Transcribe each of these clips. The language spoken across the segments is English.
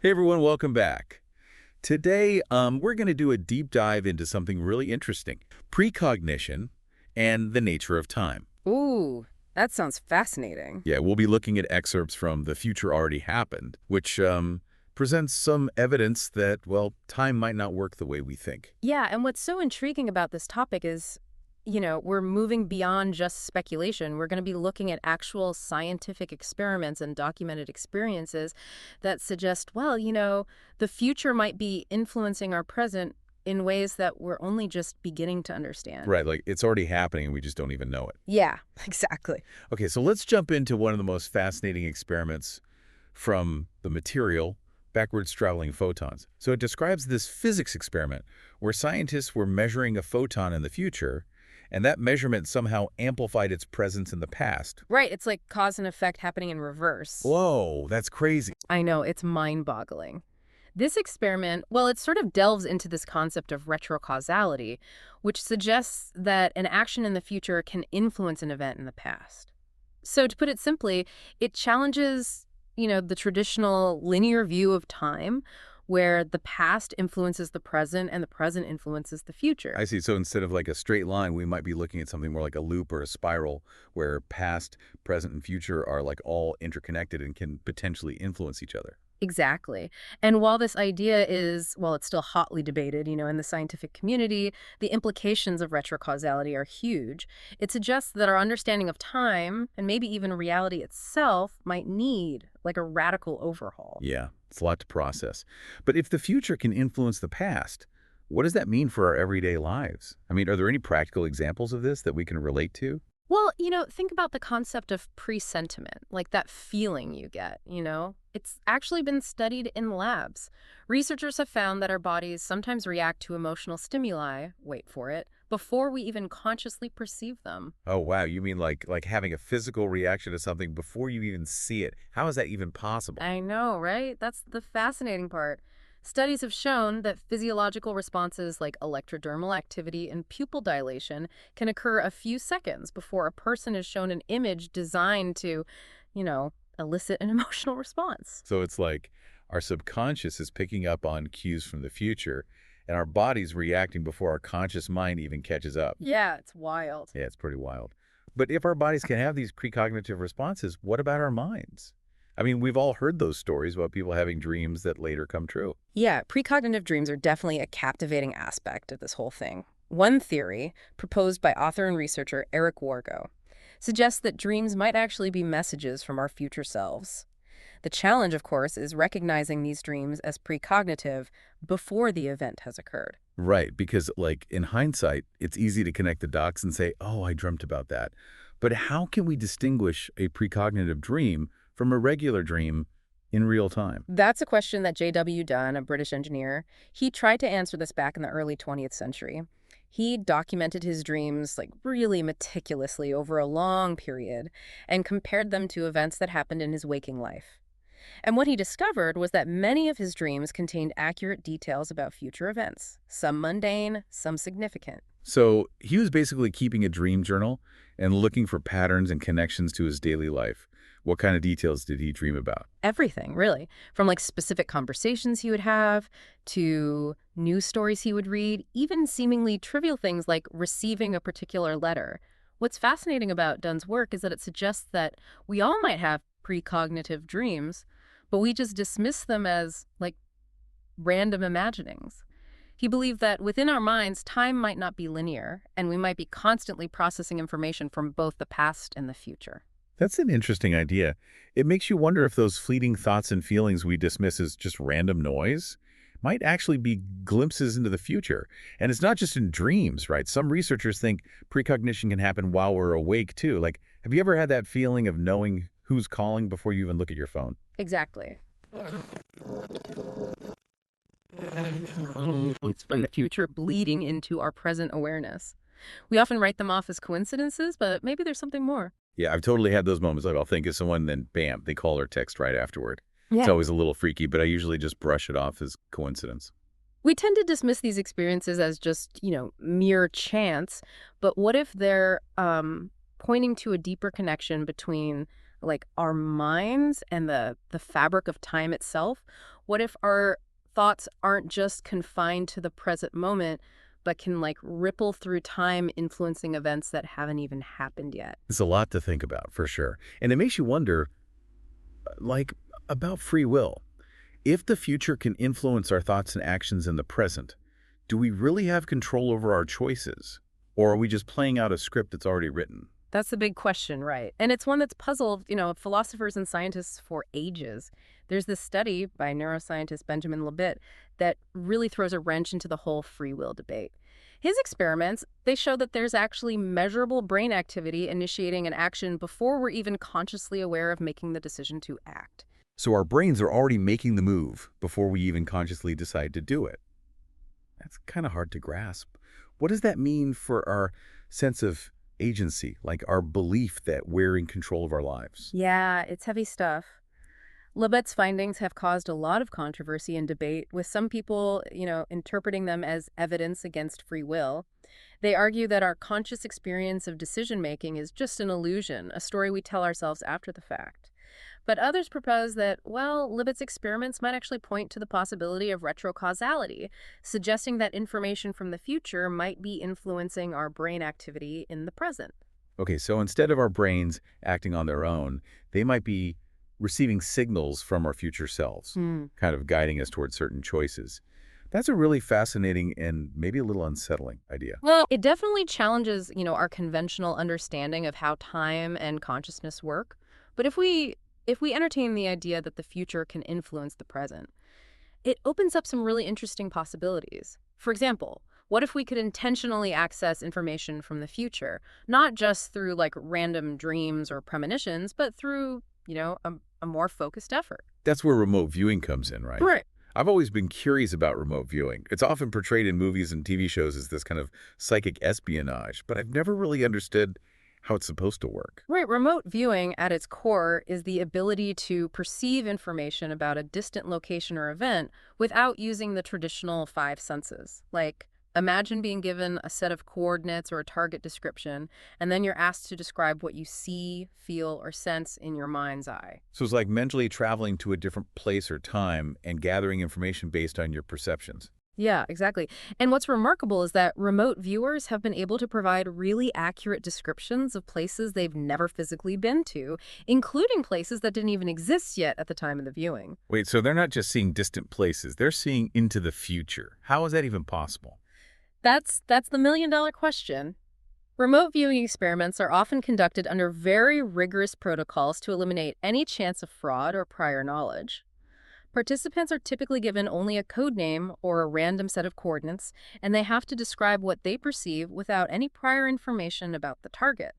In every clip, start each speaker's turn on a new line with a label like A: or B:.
A: Hey everyone, welcome back. Today, we're going to do a deep dive into something really interesting, precognition and the nature of time.
B: Ooh, that sounds fascinating.
A: Yeah, we'll be looking at excerpts from The Future Already Happened, which presents some evidence that, well, time might not work the way we think.
B: Yeah, and what's so intriguing about this topic is, we're moving beyond just speculation. We're going to be looking at actual scientific experiments and documented experiences that suggest, well, the future might be influencing our present in ways that we're only just beginning to understand.
A: Right, like it's already happening and we just don't even know it.
B: Yeah, exactly.
A: Okay, so let's jump into one of the most fascinating experiments from the material, backwards traveling photons. So it describes this physics experiment where scientists were measuring a photon in the future, and that measurement somehow amplified its presence in the past.
B: Right, it's like cause and effect happening in reverse.
A: Whoa, that's crazy.
B: I know, it's mind-boggling. This experiment, well, it sort of delves into this concept of retrocausality, which suggests that an action in the future can influence an event in the past. So to put it simply, it challenges, the traditional linear view of time, where the past influences the present and the present influences the future.
A: I see. So instead of like a straight line, we might be looking at something more like a loop or a spiral where past, present, and future are like all interconnected and can potentially influence each other.
B: Exactly. And while this idea is, well, it's still hotly debated, in the scientific community, the implications of retrocausality are huge. It suggests that our understanding of time, and maybe even reality itself, might need like a radical overhaul.
A: Yeah, it's a lot to process. But if the future can influence the past, what does that mean for our everyday lives? I mean, are there any practical examples of this that we can relate to?
B: Well, think about the concept of presentiment, like that feeling you get. It's actually been studied in labs. Researchers have found that our bodies sometimes react to emotional stimuli, wait for it, before we even consciously perceive them.
A: Oh, wow. You mean like having a physical reaction to something before you even see it? How is that even possible?
B: I know, right? That's the fascinating part. Studies have shown that physiological responses like electrodermal activity and pupil dilation can occur a few seconds before a person is shown an image designed to, elicit an emotional response.
A: So it's like our subconscious is picking up on cues from the future, and our body's reacting before our conscious mind even catches up.
B: Yeah, it's wild.
A: Yeah, it's pretty wild. But if our bodies can have these precognitive responses, what about our minds? I mean, we've all heard those stories about people having dreams that later come true.
B: Yeah, precognitive dreams are definitely a captivating aspect of this whole thing. One theory, proposed by author and researcher Eric Wargo, suggests that dreams might actually be messages from our future selves. The challenge, of course, is recognizing these dreams as precognitive before the event has occurred.
A: Right, because like in hindsight, it's easy to connect the dots and say, oh, I dreamt about that. But how can we distinguish a precognitive dream from a regular dream in real time?
B: That's a question that J.W. Dunn, a British engineer, he tried to answer this back in the early 20th century. He documented his dreams like really meticulously over a long period and compared them to events that happened in his waking life. And what he discovered was that many of his dreams contained accurate details about future events, some mundane, some significant.
A: So he was basically keeping a dream journal and looking for patterns and connections to his daily life. What kind of details did he dream about?
B: Everything, really. From like specific conversations he would have to news stories he would read, even seemingly trivial things like receiving a particular letter. What's fascinating about Dunn's work is that it suggests that we all might have precognitive dreams, but we just dismiss them as like random imaginings. He believed that within our minds, time might not be linear, and we might be constantly processing information from both the past and the future.
A: That's an interesting idea. It makes you wonder if those fleeting thoughts and feelings we dismiss as just random noise might actually be glimpses into the future. And it's not just in dreams, right? Some researchers think precognition can happen while we're awake, too. Like, have you ever had that feeling of knowing who's calling before you even look at your phone?
B: Exactly. It's from the future bleeding into our present awareness. We often write them off as coincidences, but maybe there's something more.
A: Yeah, I've totally had those moments. Like I'll think of someone, then bam, they call or text right afterward. It's
B: Yeah.
A: always a little freaky, but I usually just brush it off as coincidence.
B: We tend to dismiss these experiences as just, mere chance, but what if they're pointing to a deeper connection between like our minds and the fabric of time itself? What if our thoughts aren't just confined to the present moment, but can like ripple through time, influencing events that haven't even happened yet?
A: It's a lot to think about, for sure. And it makes you wonder, like, about free will. If the future can influence our thoughts and actions in the present, do we really have control over our choices? Or are we just playing out a script that's already written?
B: That's the big question, right? And it's one that's puzzled, philosophers and scientists for ages. There's this study by neuroscientist Benjamin Libet that really throws a wrench into the whole free will debate. His experiments, they show that there's actually measurable brain activity initiating an action before we're even consciously aware of making the decision to act.
A: So our brains are already making the move before we even consciously decide to do it. That's kind of hard to grasp. What does that mean for our sense of agency, like our belief that we're in control of our lives?
B: Yeah, it's heavy stuff. Libet's findings have caused a lot of controversy and debate, with some people, interpreting them as evidence against free will. They argue that our conscious experience of decision-making is just an illusion, a story we tell ourselves after the fact. But others propose that, well, Libet's experiments might actually point to the possibility of retrocausality, suggesting that information from the future might be influencing our brain activity in the present.
A: Okay, so instead of our brains acting on their own, they might be receiving signals from our future selves, kind of guiding us towards certain choices. That's a really fascinating and maybe a little unsettling idea.
B: Well, it definitely challenges, our conventional understanding of how time and consciousness work. But if we entertain the idea that the future can influence the present, it opens up some really interesting possibilities. For example, what if we could intentionally access information from the future, not just through like random dreams or premonitions, but through, a more focused effort?
A: That's where remote viewing comes in, right?
B: Right.
A: I've always been curious about remote viewing. It's often portrayed in movies and TV shows as this kind of psychic espionage, but I've never really understood how it's supposed to work.
B: Right. Remote viewing at its core is the ability to perceive information about a distant location or event without using the traditional five senses. Like, imagine being given a set of coordinates or a target description, and then you're asked to describe what you see, feel, or sense in your mind's eye.
A: So it's like mentally traveling to a different place or time and gathering information based on your perceptions.
B: Yeah, exactly. And what's remarkable is that remote viewers have been able to provide really accurate descriptions of places they've never physically been to, including places that didn't even exist yet at the time of the viewing.
A: Wait, so they're not just seeing distant places, they're seeing into the future. How is that even possible?
B: That's the million-dollar question. Remote viewing experiments are often conducted under very rigorous protocols to eliminate any chance of fraud or prior knowledge. Participants are typically given only a code name or a random set of coordinates, and they have to describe what they perceive without any prior information about the target.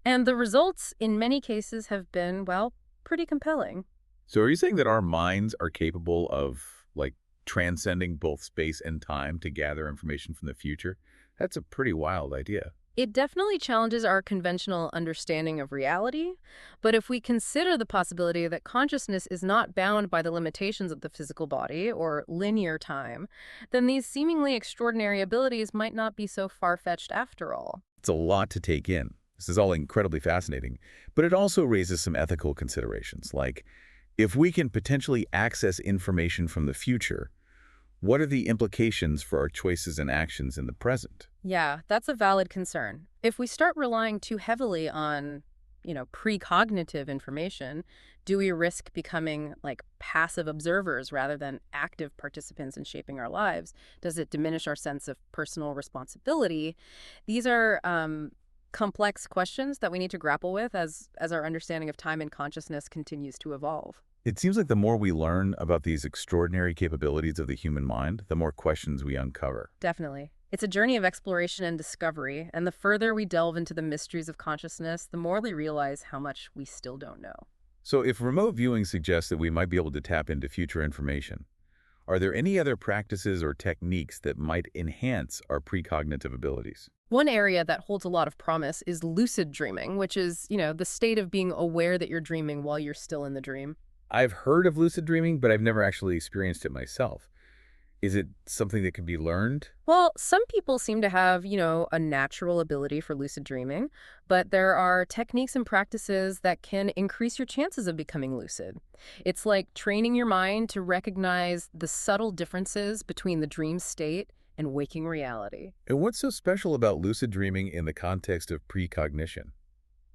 B: And the results, in many cases, have been, well, pretty compelling.
A: So are you saying that our minds are capable of, like, transcending both space and time to gather information from the future? That's a pretty wild idea.
B: It definitely challenges our conventional understanding of reality, but if we consider the possibility that consciousness is not bound by the limitations of the physical body or linear time, then these seemingly extraordinary abilities might not be so far-fetched after all.
A: It's a lot to take in. This is all incredibly fascinating, but it also raises some ethical considerations, like if we can potentially access information from the future, what are the implications for our choices and actions in the present?
B: Yeah, that's a valid concern. If we start relying too heavily on, precognitive information, do we risk becoming like passive observers rather than active participants in shaping our lives? Does it diminish our sense of personal responsibility? These are complex questions that we need to grapple with as our understanding of time and consciousness continues to evolve.
A: It seems like the more we learn about these extraordinary capabilities of the human mind, the more questions we uncover.
B: Definitely. It's a journey of exploration and discovery, and the further we delve into the mysteries of consciousness, the more we realize how much we still don't know.
A: So if remote viewing suggests that we might be able to tap into future information, are there any other practices or techniques that might enhance our precognitive abilities?
B: One area that holds a lot of promise is lucid dreaming, which is, the state of being aware that you're dreaming while you're still in the dream.
A: I've heard of lucid dreaming, but I've never actually experienced it myself. Is it something that can be learned?
B: Well, some people seem to have, a natural ability for lucid dreaming, but there are techniques and practices that can increase your chances of becoming lucid. It's like training your mind to recognize the subtle differences between the dream state and waking reality.
A: And what's so special about lucid dreaming in the context of precognition?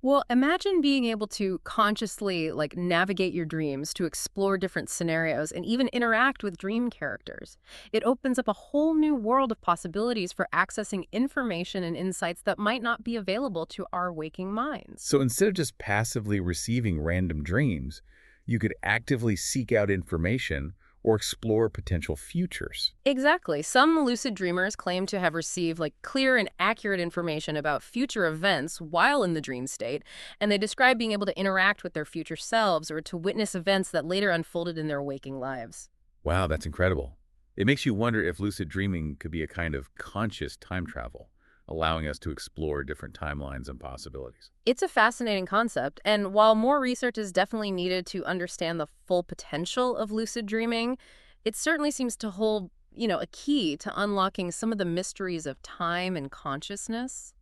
B: Well, imagine being able to consciously navigate your dreams to explore different scenarios and even interact with dream characters. It opens up a whole new world of possibilities for accessing information and insights that might not be available to our waking minds.
A: So instead of just passively receiving random dreams, you could actively seek out information or explore potential futures.
B: Exactly. Some lucid dreamers claim to have received clear and accurate information about future events while in the dream state, and they describe being able to interact with their future selves or to witness events that later unfolded in their waking lives.
A: Wow, that's incredible. It makes you wonder if lucid dreaming could be a kind of conscious time travel, allowing us to explore different timelines and possibilities.
B: It's a fascinating concept, and while more research is definitely needed to understand the full potential of lucid dreaming, it certainly seems to hold, a key to unlocking some of the mysteries of time and consciousness.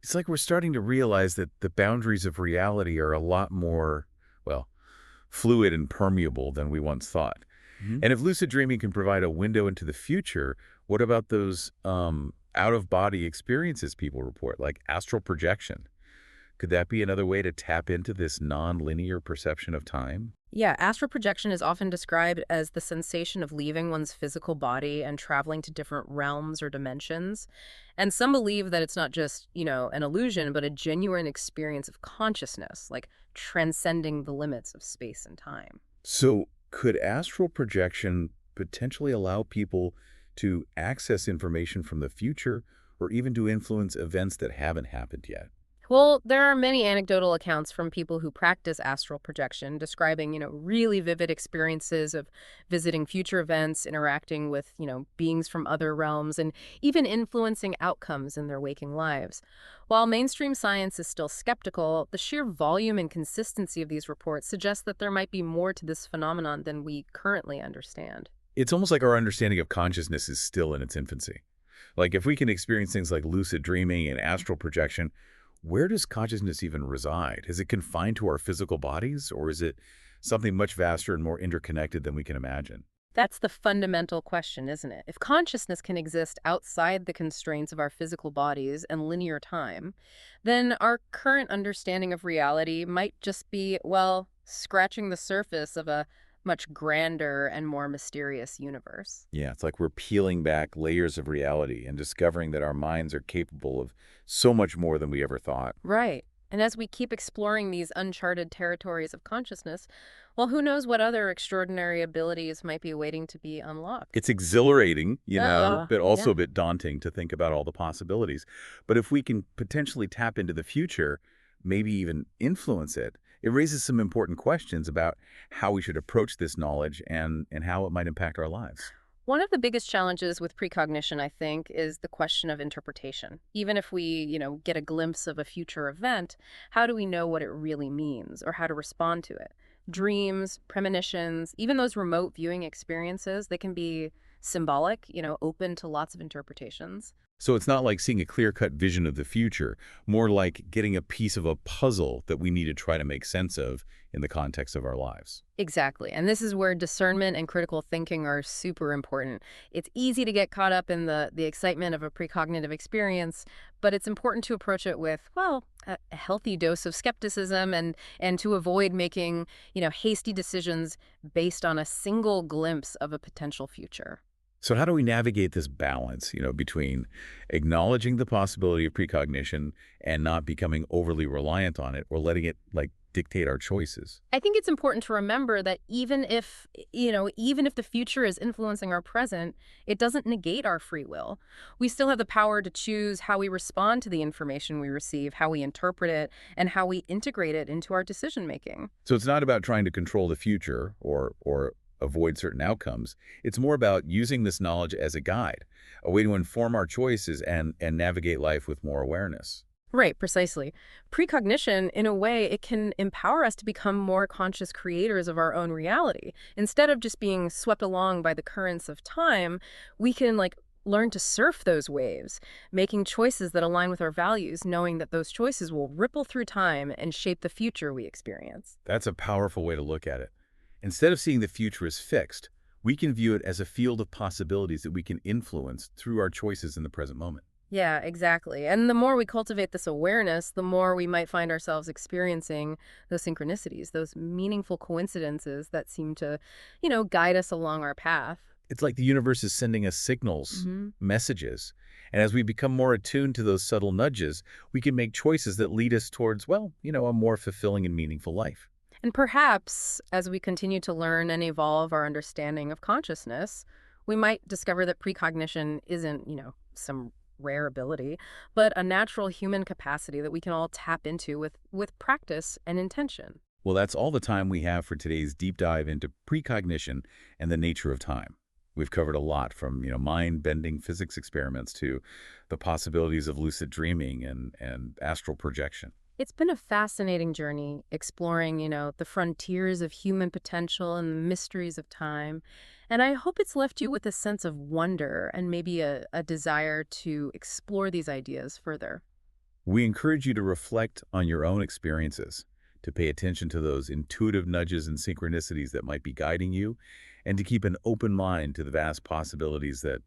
A: It's like we're starting to realize that the boundaries of reality are a lot more, well, fluid and permeable than we once thought. And if lucid dreaming can provide a window into the future, what about those out-of-body experiences people report, like astral projection? Could that be another way to tap into this non-linear perception of time?
B: Yeah, astral projection is often described as the sensation of leaving one's physical body and traveling to different realms or dimensions. And some believe that it's not just, an illusion, but a genuine experience of consciousness, like transcending the limits of space and time.
A: So could astral projection potentially allow people to access information from the future or even to influence events that haven't happened yet?
B: Well, there are many anecdotal accounts from people who practice astral projection describing, really vivid experiences of visiting future events, interacting with, beings from other realms, and even influencing outcomes in their waking lives. While mainstream science is still skeptical, the sheer volume and consistency of these reports suggests that there might be more to this phenomenon than we currently understand.
A: It's almost like our understanding of consciousness is still in its infancy. Like if we can experience things like lucid dreaming and astral projection, where does consciousness even reside? Is it confined to our physical bodies, or is it something much vaster and more interconnected than we can imagine?
B: That's the fundamental question, isn't it? If consciousness can exist outside the constraints of our physical bodies and linear time, then our current understanding of reality might just be, well, scratching the surface of a much grander and more mysterious universe.
A: Yeah, it's like we're peeling back layers of reality and discovering that our minds are capable of so much more than we ever thought.
B: Right. And as we keep exploring these uncharted territories of consciousness, well, who knows what other extraordinary abilities might be waiting to be unlocked.
A: It's exhilarating, but also
B: Yeah.
A: a bit daunting to think about all the possibilities. But if we can potentially tap into the future, maybe even influence it, it raises some important questions about how we should approach this knowledge and how it might impact our lives.
B: One of the biggest challenges with precognition, I think, is the question of interpretation. Even if we, get a glimpse of a future event, how do we know what it really means or how to respond to it? Dreams, premonitions, even those remote viewing experiences, they can be symbolic, open to lots of interpretations.
A: So it's not like seeing a clear-cut vision of the future, more like getting a piece of a puzzle that we need to try to make sense of in the context of our lives.
B: Exactly. And this is where discernment and critical thinking are super important. It's easy to get caught up in the excitement of a precognitive experience, but it's important to approach it with, well, a healthy dose of skepticism and to avoid making, hasty decisions based on a single glimpse of a potential future.
A: So how do we navigate this balance, between acknowledging the possibility of precognition and not becoming overly reliant on it or letting it, dictate our choices?
B: I think it's important to remember that even if the future is influencing our present, it doesn't negate our free will. We still have the power to choose how we respond to the information we receive, how we interpret it, and how we integrate it into our decision making.
A: So it's not about trying to control the future or avoid certain outcomes. It's more about using this knowledge as a guide, a way to inform our choices and navigate life with more awareness.
B: Right, precisely. Precognition, in a way, it can empower us to become more conscious creators of our own reality. Instead of just being swept along by the currents of time, we can learn to surf those waves, making choices that align with our values, knowing that those choices will ripple through time and shape the future we experience.
A: That's a powerful way to look at it. Instead of seeing the future as fixed, we can view it as a field of possibilities that we can influence through our choices in the present moment.
B: Yeah, exactly. And the more we cultivate this awareness, the more we might find ourselves experiencing those synchronicities, those meaningful coincidences that seem to, guide us along our path.
A: It's like the universe is sending us signals,
B: Hmm.
A: messages, and as we become more attuned to those subtle nudges, we can make choices that lead us towards, well, a more fulfilling and meaningful life.
B: And perhaps as we continue to learn and evolve our understanding of consciousness, we might discover that precognition isn't, some rare ability, but a natural human capacity that we can all tap into with practice and intention.
A: Well, that's all the time we have for today's deep dive into precognition and the nature of time. We've covered a lot from, mind-bending physics experiments to the possibilities of lucid dreaming and astral projection.
B: It's been a fascinating journey exploring, the frontiers of human potential and the mysteries of time. And I hope it's left you with a sense of wonder and maybe a desire to explore these ideas further.
A: We encourage you to reflect on your own experiences, to pay attention to those intuitive nudges and synchronicities that might be guiding you, and to keep an open mind to the vast possibilities that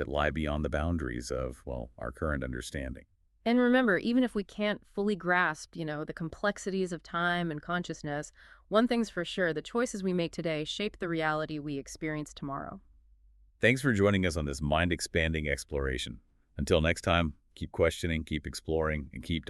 A: lie beyond the boundaries of, well, our current understanding.
B: And remember, even if we can't fully grasp, the complexities of time and consciousness, one thing's for sure, the choices we make today shape the reality we experience tomorrow.
A: Thanks for joining us on this mind-expanding exploration. Until next time, keep questioning, keep exploring, and keep